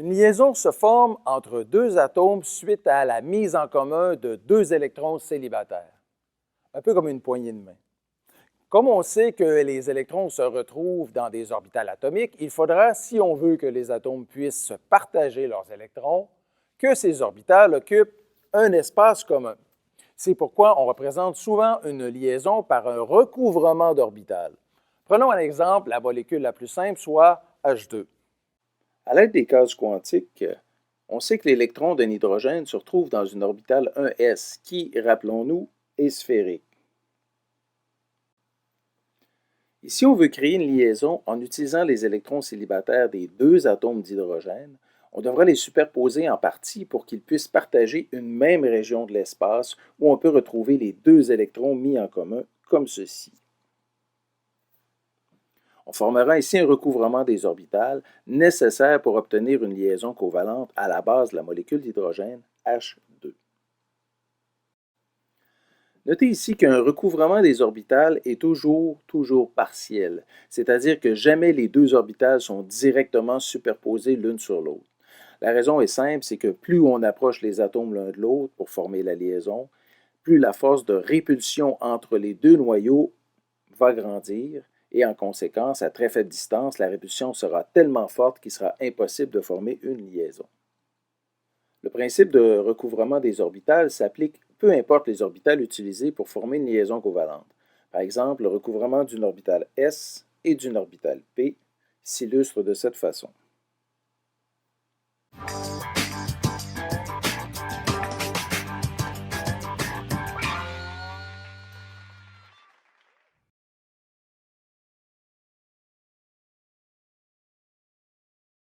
Une liaison se forme entre deux atomes suite à la mise en commun de deux électrons célibataires, un peu comme une poignée de main. Comme on sait que les électrons se retrouvent dans des orbitales atomiques, il faudra, si on veut que les atomes puissent se partager leurs électrons, que ces orbitales occupent un espace commun. C'est pourquoi on représente souvent une liaison par un recouvrement d'orbitales. Prenons un exemple, la molécule la plus simple, soit H2. À l'aide des cases quantiques, on sait que l'électron d'un hydrogène se retrouve dans une orbitale 1s qui, rappelons-nous, est sphérique. Et si on veut créer une liaison en utilisant les électrons célibataires des deux atomes d'hydrogène, on devra les superposer en partie pour qu'ils puissent partager une même région de l'espace où on peut retrouver les deux électrons mis en commun, comme ceci. On formera ainsi un recouvrement des orbitales nécessaire pour obtenir une liaison covalente à la base de la molécule d'hydrogène H2. Notez ici qu'un recouvrement des orbitales est toujours partiel, c'est-à-dire que jamais les deux orbitales sont directement superposées l'une sur l'autre. La raison est simple, c'est que plus on approche les atomes l'un de l'autre pour former la liaison, plus la force de répulsion entre les deux noyaux va grandir et en conséquence, à très faible distance, la répulsion sera tellement forte qu'il sera impossible de former une liaison. Le principe de recouvrement des orbitales s'applique peu importe les orbitales utilisées pour former une liaison covalente. Par exemple, le recouvrement d'une orbitale S et d'une orbitale P s'illustre de cette façon.